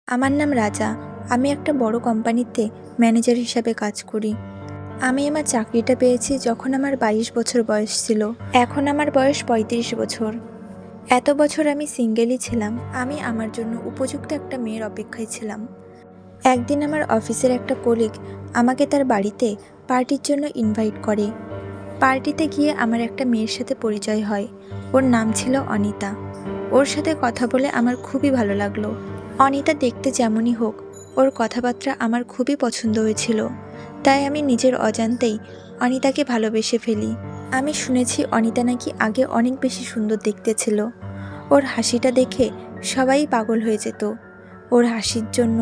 আমার নাম রাজা। আমি একটা বড় কোম্পানিতে ম্যানেজার হিসাবে কাজ করি। আমি আমার চাকরিটা পেয়েছি যখন আমার 22 বছর বয়স ছিল। এখন আমার বয়স 35 বছর। এত বছর আমি সিঙ্গেলই ছিলাম। আমি আমার জন্য উপযুক্ত একটা মেয়ের অপেক্ষায় ছিলাম। একদিন আমার অফিসের একটা কলিগ আমাকে তার বাড়িতে পার্টির জন্য ইনভাইট করে। পার্টিতে গিয়ে আমার একটা মেয়ের সাথে পরিচয় হয়। ওর নাম ছিল অনিতা। ওর সাথে কথা বলে আমার খুবই ভালো লাগলো। অনিতা দেখতে যেমনই হোক, ওর কথাবার্তা আমার খুবই পছন্দ হয়েছিল। তাই আমি নিজের অজান্তেই অনিতাকে ভালোবেসে ফেলি। আমি শুনেছি অনিতা নাকি আগে অনেক বেশি সুন্দর দেখতে ছিল। ওর হাসিটা দেখে সবাই পাগল হয়ে যেত। ওর হাসির জন্য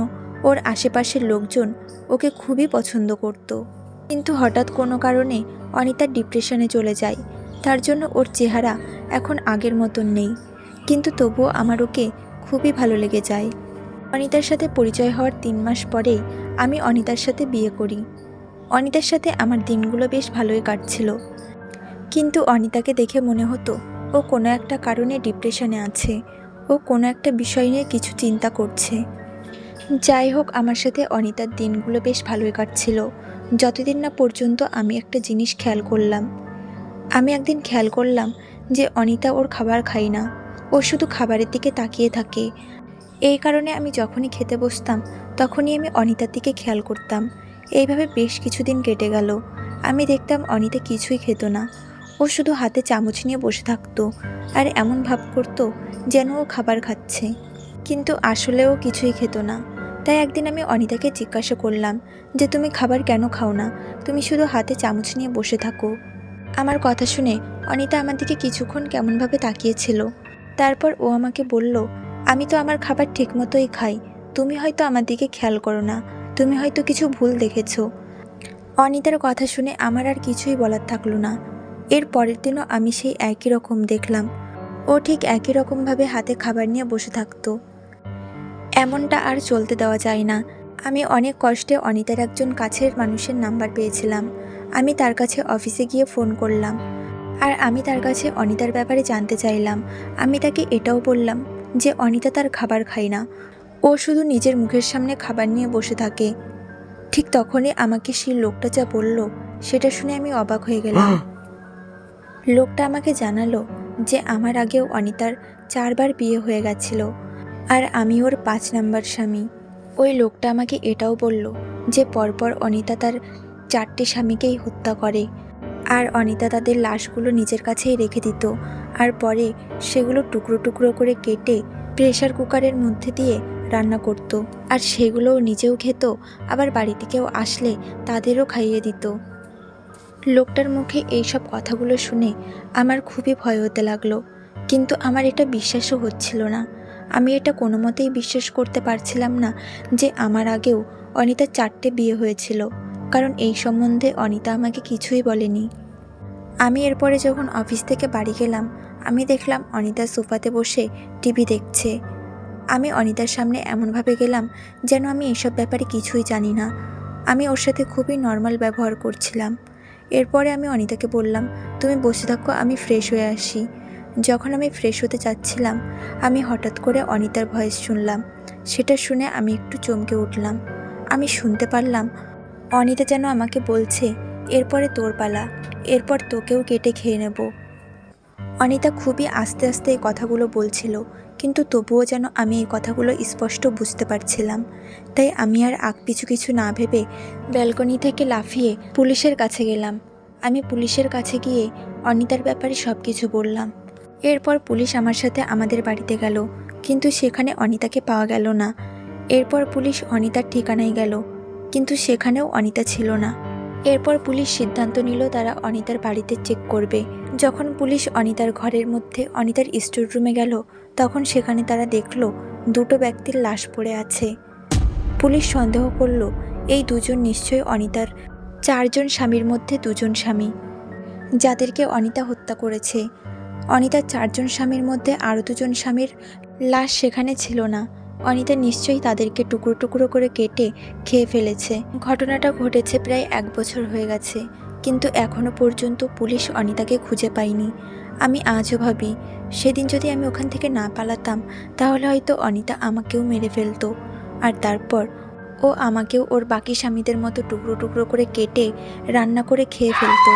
ওর আশেপাশের লোকজন ওকে খুবই পছন্দ করত। কিন্তু হঠাৎ কোনো কারণে অনিতা ডিপ্রেশনে চলে যায়। তার জন্য ওর চেহারা এখন আগের মতন নেই। কিন্তু তবুও আমার ওকে খুবই ভালো লেগে যায়। অনিতার সাথে পরিচয় হওয়ার 3 মাস পরেই আমি অনিতার সাথে বিয়ে করি। অনিতার সাথে আমার দিনগুলো বেশ ভালোই কাটছিল। কিন্তু অনিতাকে দেখে মনে হতো ও কোনো একটা কারণে ডিপ্রেশনে আছে। ও কোনো একটা বিষয় নিয়ে কিছু চিন্তা করছে। যাই হোক, আমার সাথে অনিতার দিনগুলো বেশ ভালোই কাটছিল, যতদিন না পর্যন্ত আমি একটা জিনিস খেয়াল করলাম। আমি একদিন খেয়াল করলাম যে অনিতা ওর খাবার খায় না। ও শুধু খাবারের দিকে তাকিয়ে থাকে। এই কারণে আমি যখনই খেতে বসতাম তখনই আমি অনিতার দিকে খেয়াল করতাম। এইভাবে বেশ কিছুদিন কেটে গেল। আমি দেখতাম অনিতা কিছুই খেত না। ও শুধু হাতে চামচ নিয়ে বসে থাকতো আর এমন ভাব করতো যেন ও খাবার খাচ্ছে, কিন্তু আসলেও কিছুই খেত না। তাই একদিন আমি অনিতাকে জিজ্ঞাসা করলাম যে তুমি খাবার কেন খাও না, তুমি শুধু হাতে চামচ নিয়ে বসে থাকো। আমার কথা শুনে অনিতা আমার দিকে কিছুক্ষণ কেমনভাবে তাকিয়েছিল। তারপর ও আমাকে বলল, আমি তো আমার খাবার ঠিকমতোই খাই, তুমি হয়তো আমার দিকে খেয়াল করো না, তুমি হয়তো কিছু ভুল দেখেছ। অনিতার কথা শুনে আমার আর কিছুই বলার থাকলো না। এর পরের দিনও আমি সেই একই রকম দেখলাম। ও ঠিক একই রকমভাবে হাতে খাবার নিয়ে বসে থাকতো। এমনটা আর চলতে দেওয়া যায় না। আমি অনেক কষ্টে অনিতার একজন কাছের মানুষের নাম্বার পেয়েছিলাম। আমি তার কাছে অফিসে গিয়ে ফোন করলাম আর আমি তার কাছে অনিতার ব্যাপারে জানতে চাইলাম। আমি তাকে এটাও বললাম যে অনিতা তার খাবার খায় না, ও শুধু নিজের মুখের সামনে খাবার নিয়ে বসে থাকে। ঠিক তখনই আমাকে সেই লোকটা যা বলল সেটা শুনে আমি অবাক হয়ে গেলাম। লোকটা আমাকে জানালো যে আমার আগেও অনিতার 4 বার বিয়ে হয়ে গেছিল আর আমি ওর 5 নাম্বার স্বামী। ওই লোকটা আমাকে এটাও বলল যে পরপর অনিতা তার 4টে স্বামীকেই হত্যা করে আর অনিতা তাদের লাশগুলো নিজের কাছেই রেখে দিত আর পরে সেগুলো টুকরো টুকরো করে কেটে প্রেসার কুকারের মধ্যে দিয়ে রান্না করত আর সেগুলোও নিজেও খেত, আবার বাড়িতে কেউ আসলে তাদেরও খাইয়ে দিত। লোকটার মুখে এইসব কথাগুলো শুনে আমার খুবই ভয় হতে লাগলো, কিন্তু আমার এটা বিশ্বাসও হচ্ছিল না। আমি এটা কোনো মতেই বিশ্বাস করতে পারছিলাম না যে আমার আগেও অনিতার 4টে বিয়ে হয়েছিল, কারণ এই সম্বন্ধে অনিতা আমাকে কিছুই বলেনি। আমি এরপরে যখন অফিস থেকে বাড়ি গেলাম, আমি দেখলাম অনিতা সোফাতে বসে টিভি দেখছে। আমি অনিতার সামনে এমনভাবে গেলাম যেন আমি এসব ব্যাপারে কিছুই জানি না। আমি ওর সাথে খুবই নর্মাল ব্যবহার করছিলাম। এরপরে আমি অনিতাকে বললাম, তুমি বসে থাকো, আমি ফ্রেশ হয়ে আসি। যখন আমি ফ্রেশ হতে যাচ্ছিলাম, আমি হঠাৎ করে অনিতার ভয়েস শুনলাম। সেটা শুনে আমি একটু চমকে উঠলাম। আমি শুনতে পারলাম অনিতা যেন আমাকে বলছে, এরপরে তোর পালা, এরপর তোকেও কেটে খেয়ে নেব। অনিতা খুবই আস্তে আস্তে এই কথাগুলো বলছিল, কিন্তু তবুও যেন আমি এই কথাগুলো স্পষ্ট বুঝতে পারছিলাম। তাই আমি আর পিছু কিছু না ভেবে ব্যালকনি থেকে লাফিয়ে পুলিশের কাছে গেলাম। আমি পুলিশের কাছে গিয়ে অনিতার ব্যাপারে সব কিছু বললাম। এরপর পুলিশ আমার সাথে আমাদের বাড়িতে গেল, কিন্তু সেখানে অনিতাকে পাওয়া গেল না। এরপর পুলিশ অনিতার ঠিকানায় গেল, কিন্তু সেখানেও অনিতা ছিল না। এরপর পুলিশ সিদ্ধান্ত নিল তারা অনিতার বাড়িতে চেক করবে। যখন পুলিশ অনিতার ঘরের মধ্যে অনিতার স্টোর রুমে গেল, তখন সেখানে তারা দেখলো 2টো ব্যক্তির লাশ পড়ে আছে। পুলিশ সন্দেহ করল এই দুজন নিশ্চয়ই অনিতার 4জন স্বামীর মধ্যে 2জন স্বামী, যাদেরকে অনিতা হত্যা করেছে। অনিতার 4জন স্বামীর মধ্যে আরও 2জন স্বামীর লাশ সেখানে ছিল না। অনিতা নিশ্চয়ই তাদেরকে টুকরো টুকরো করে কেটে খেয়ে ফেলেছে। ঘটনাটা ঘটেছে প্রায় 1 বছর হয়ে গেছে, কিন্তু এখনও পর্যন্ত পুলিশ অনিতাকে খুঁজে পায়নি। আমি আজও ভাবি, সেদিন যদি আমি ওখান থেকে না পালাতাম তাহলে হয়তো অনিতা আমাকেও মেরে ফেলতো আর তারপর ও আমাকেও ওর বাকি স্বামীদের মতো টুকরো টুকরো করে কেটে রান্না করে খেয়ে ফেলতো।